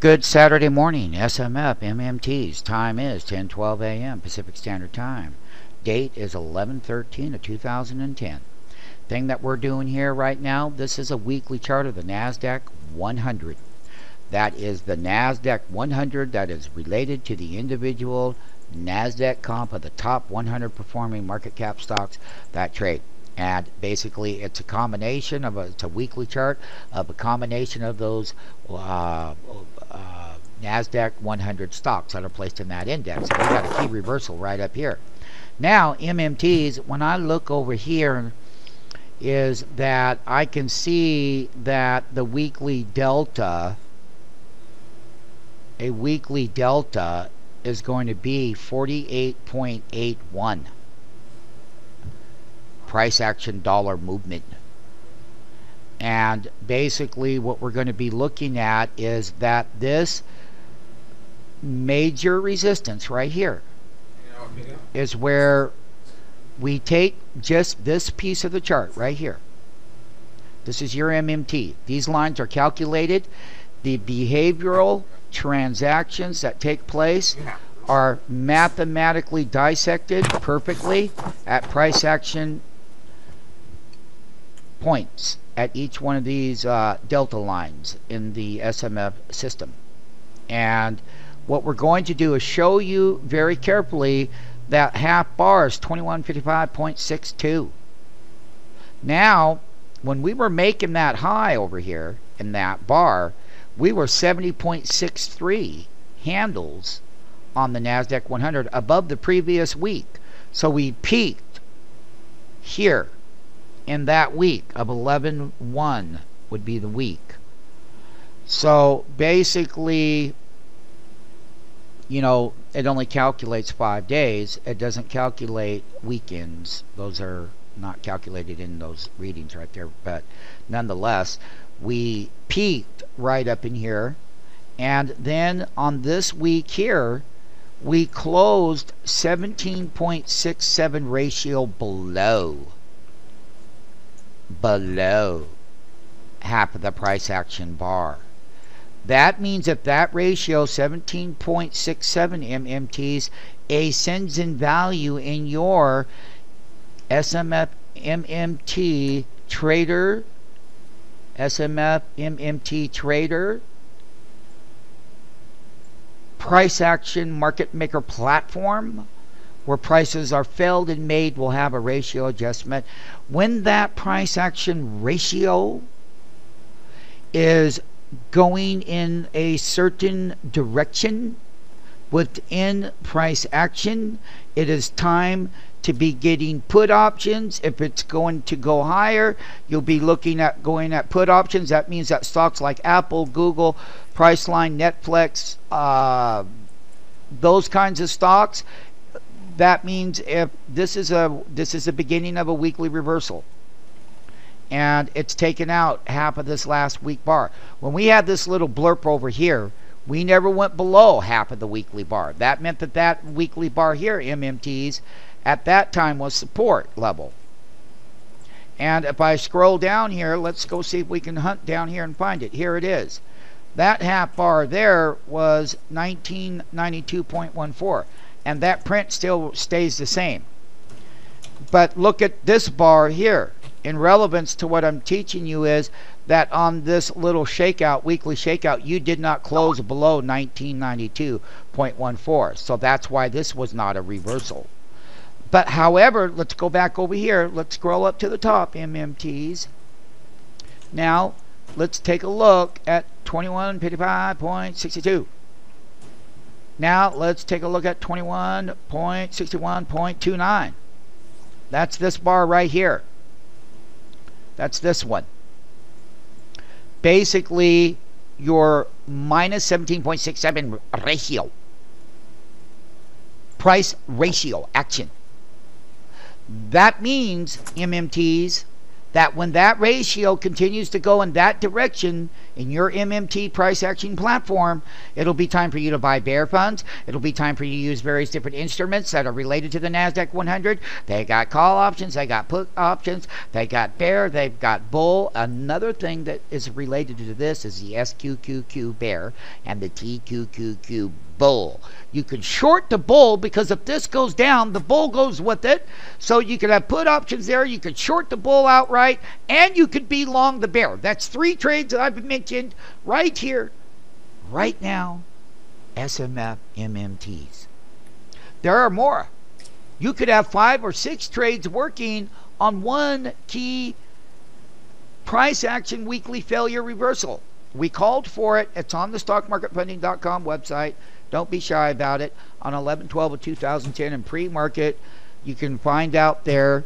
Good Saturday morning, SMF MMTs. Time is 10:12 a.m. Pacific Standard Time. Date is 11/13 of 2010. Thing that we're doing here right now, this is a weekly chart of the Nasdaq 100. That is the Nasdaq 100 that is related to the individual Nasdaq comp of the top 100 performing market cap stocks that trade. And basically it's a combination of it's a weekly chart of a combination of those Nasdaq 100 stocks that are placed in that index. And we got a key reversal right up here. Now MMTs, when I look over here, is that I can see that the weekly delta, a weekly delta is going to be 48.81 price action dollar movement. And basically what we're going to be looking at is that this major resistance right here is where we take just this piece of the chart right here. This is your MMT. These lines are calculated. The behavioral transactions that take place are mathematically dissected perfectly at price action points at each one of these delta lines in the SMF system. And what we're going to do is show you very carefully that half bar is 2155.62. Now, when we were making that high over here in that bar, we were 70.63 handles on the Nasdaq 100 above the previous week. So we peaked here in that week of 11/1 would be the week. So basically, you know, it only calculates 5 days. It doesn't calculate weekends. Those are not calculated in those readings right there. But nonetheless, we peaked right up in here. And then on this week here, we closed 17.67 ratio below half of the price action bar. That means if that ratio 17.67 MMTs ascends in value in your SMF MMT trader, SMF MMT trader price action market maker platform, where prices are filled and made, will have a ratio adjustment. When that price action ratio is going in a certain direction within price action, it is time to be getting put options. If it's going to go higher, you'll be looking at going at put options. That means that stocks like Apple, Google, Priceline, Netflix, those kinds of stocks, that means if this is a beginning of a weekly reversal and it's taken out half of this last week bar. When we had this little blurb over here, we never went below half of the weekly bar. That meant that that weekly bar here, MMTs, at that time was support level. And if I scroll down here, let's go see if we can hunt down here and find it. Here it is. That half bar there was 1992.14, and that print still stays the same. But look at this bar here. In relevance to what I'm teaching you is that on this little shakeout, weekly shakeout, you did not close below 1992.14. So that's why this was not a reversal. But however, let's go back over here. Let's scroll up to the top, MMTs. Now, let's take a look at 2155.62. Now, let's take a look at 21.61.29. That's this bar right here. That's this one. Basically, your minus 17.67 ratio. Price ratio action. That means, MMTs, that when that ratio continues to go in that direction, in your MMT price action platform, it'll be time for you to buy bear funds. It'll be time for you to use various different instruments that are related to the Nasdaq 100. They got call options, they got put options, they got bear, they've got bull. Another thing that is related to this is the SQQQ bear and the TQQQ bull. You can short the bull because if this goes down, the bull goes with it. So you could have put options there. You could short the bull outright, and you could be long the bear. That's 3 trades that I've mentioned right here, right now. SMF MMTs. There are more. You could have 5 or 6 trades working on one key price action weekly failure reversal. We called for it. It's on the stockmarketfunding.com website. Don't be shy about it. On 11/12 of 2010 in pre-market, you can find out there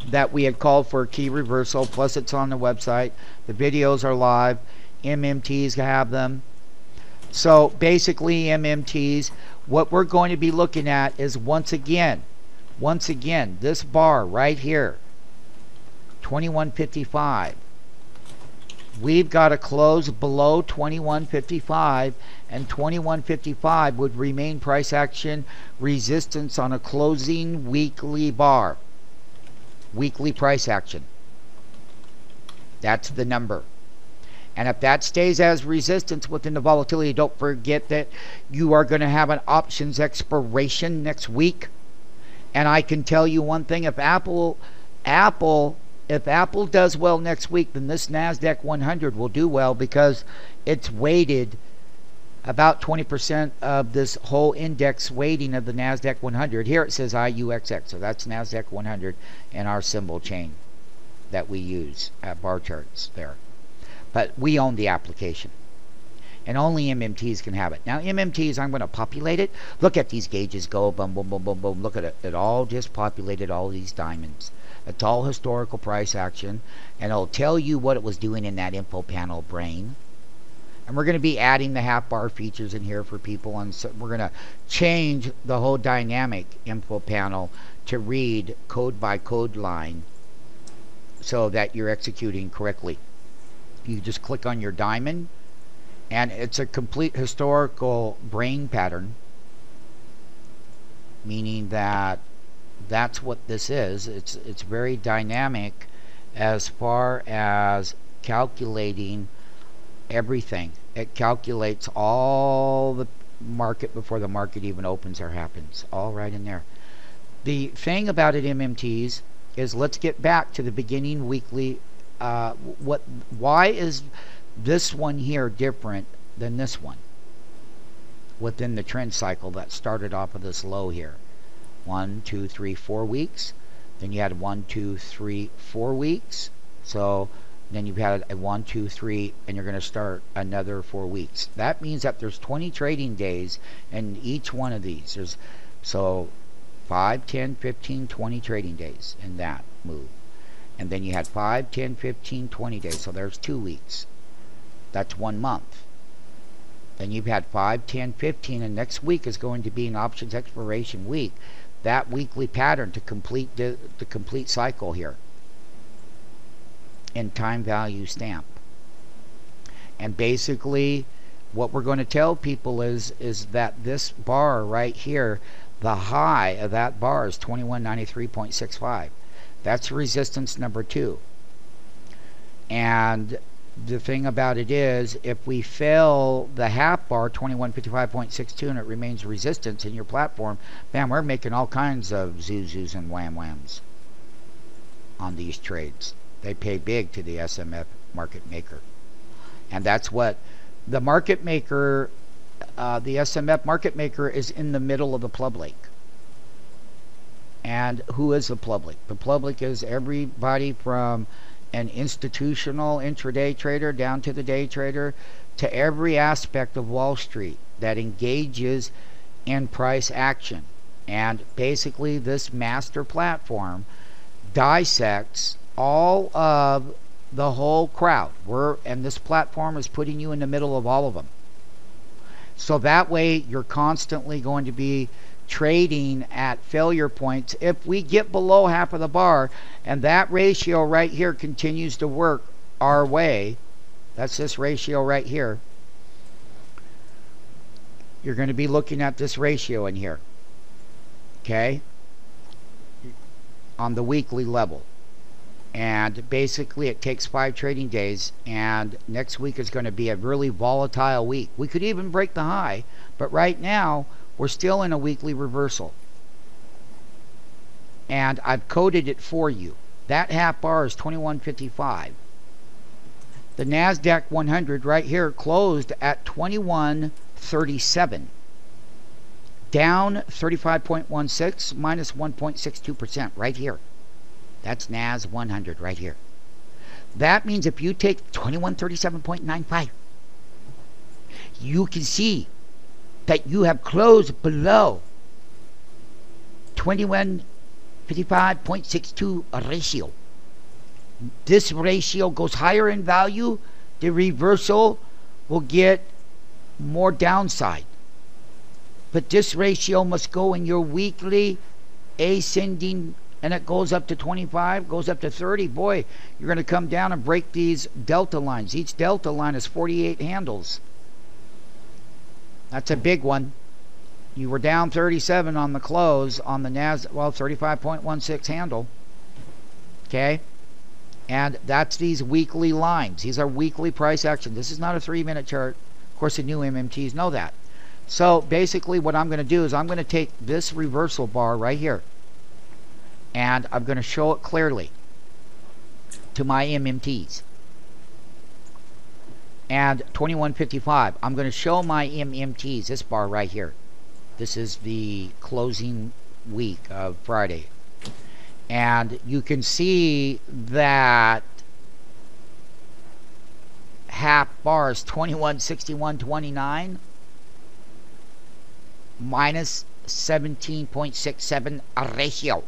that we had called for a key reversal. Plus, it's on the website. The videos are live. MMTs have them. So basically, MMTs, what we're going to be looking at is once again, this bar right here, 2155. We've got to close below 2155, and 2155 would remain price action resistance on a closing weekly bar. Weekly price action. That's the number. And if that stays as resistance within the volatility, don't forget that you are going to have an options expiration next week. And I can tell you one thing, if Apple does well next week, then this Nasdaq 100 will do well because it's weighted about 20% of this whole index weighting of the Nasdaq 100. Here it says IUXX, so that's Nasdaq 100 and our symbol chain that we use at bar charts there. But we own the application, and only MMTs can have it. Now MMTs, I'm going to populate it. Look at these gauges go, boom, boom, boom, boom, boom. Look at it. It all just populated all these diamonds. It's all historical price action, and it'll tell you what it was doing in that info panel brain. And we're going to be adding the half bar features in here for people, and so we're going to change the whole dynamic info panel to read code by code line so that you're executing correctly. You just click on your diamond, and it's a complete historical brain pattern, meaning that that's what this is. It's very dynamic as far as calculating everything. It calculates all the market before the market even opens or happens, all right in there. The thing about it, MMTs, is let's get back to the beginning weekly. Why is this one here different than this one within the trend cycle that started off of this low here? 1, 2, 3, 4 weeks. Then you had 1, 2, 3, 4 weeks. So then you've had a 1, 2, 3, and you're going to start another 4 weeks. That means that there's 20 trading days in each one of these. There's so 5, 10, 15, 20 trading days in that move. And then you had 5, 10, 15, 20 days. So there's 2 weeks. That's 1 month. Then you've had 5, 10, 15, and next week is going to be an options expiration week. That weekly pattern to complete the complete cycle here in time value stamp. And basically what we're going to tell people is that this bar right here, the high of that bar is 2193.65. That's resistance number 2. And the thing about it is, if we fail the half bar, 2155.62, and it remains resistance in your platform, bam, we're making all kinds of zoos and whams on these trades. They pay big to the SMF market maker. And that's what the market maker, the SMF market maker, is in the middle of the public. And who is the public? The public is everybody from an institutional intraday trader down to the day trader, to every aspect of Wall Street that engages in price action. And basically this master platform dissects all of the whole crowd. And this platform is putting you in the middle of all of them. So that way you're constantly going to be trading at failure points. If we get below half of the bar and that ratio right here continues to work our way, That's this ratio right here. You're going to be looking at this ratio in here. Okay? On the weekly level. And basically it takes 5 trading days, and next week is going to be a really volatile week. We could even break the high, but right now we're still in a weekly reversal. And I've coded it for you. That half bar is 21.55. The Nasdaq 100 right here closed at 21.37. Down 35.16, minus 1.62% right here. That's NAS 100 right here. That means if you take 2137.95, you can see that you have closed below 2155.62 ratio. This ratio goes higher in value, the reversal will get more downside. But this ratio must go in your weekly ascending, and it goes up to 25, goes up to 30. Boy, you're going to come down and break these delta lines. Each delta line is 48 handles. That's a big one. You were down 37 on the close on the Nasdaq, well, 35.16 handle. Okay? And that's these weekly lines. These are weekly price action. This is not a 3-minute chart. Of course, the new MMTs know that. So basically what I'm going to do is I'm going to take this reversal bar right here, and I'm going to show it clearly to my MMTs. And 21.55, I'm going to show my MMTs, this bar right here. This is the closing week of Friday. And you can see that half bar is 21.6129 minus 17.67 ratio.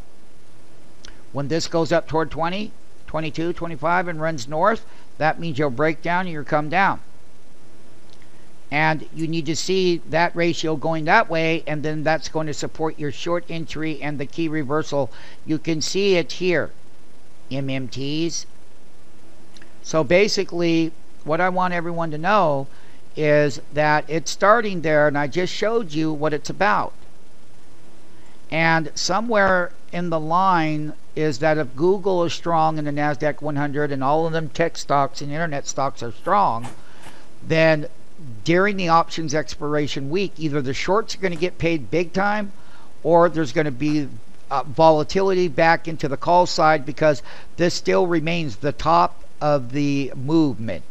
When this goes up toward 20, 22, 25 and runs north, that means you'll break down and you'll come down. And you need to see that ratio going that way, and then that's going to support your short entry and the key reversal. You can see it here, MMTs. So basically, what I want everyone to know is that it's starting there, and I just showed you what it's about. And somewhere in the line is that if Google is strong in the Nasdaq 100 and all of them tech stocks and internet stocks are strong, then during the options expiration week, either the shorts are going to get paid big time, or there's going to be volatility back into the call side, because this still remains the top of the movement.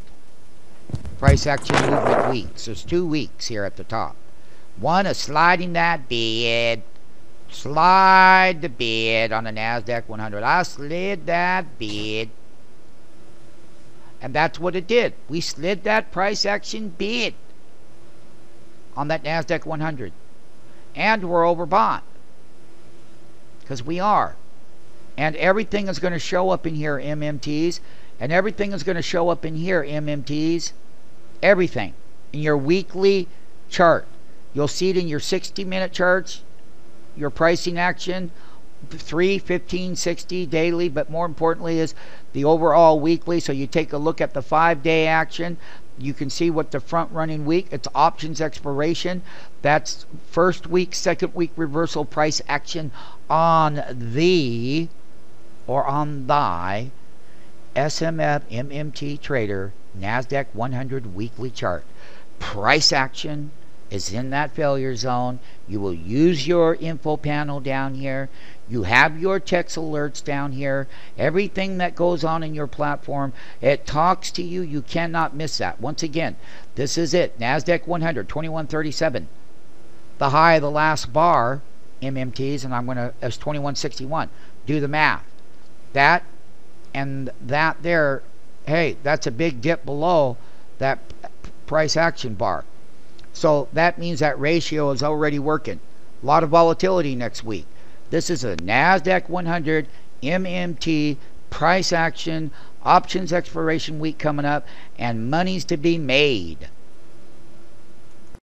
Price action movement weeks. There's 2 weeks here at the top. One is sliding that bid. Slide the bid on the Nasdaq 100. I slid that bid. And that's what it did. We slid that price action bid on that Nasdaq 100. And we're overbought. Because we are. And everything is going to show up in here, MMTs. And everything is going to show up in here, MMTs. Everything. In your weekly chart. You'll see it in your 60-minute charts. Your pricing action. 3, 15, 60 daily, but more importantly is the overall weekly. So you take a look at the 5-day action. You can see what the front running week, it's options expiration. That's first week, second week reversal price action on the, or on thy, SMF MMT Trader Nasdaq 100 weekly chart. Price action is in that failure zone. You will use your info panel down here. You have your text alerts down here. Everything that goes on in your platform, it talks to you. You cannot miss that. Once again, this is it. Nasdaq 100, 2137. The high of the last bar, MMTs, and I'm going to, as 2161. Do the math. That and that there, hey, that's a big dip below that price action bar. So that means that ratio is already working. A lot of volatility next week. This is a Nasdaq 100 MMT price action options expiration week coming up, and money's to be made.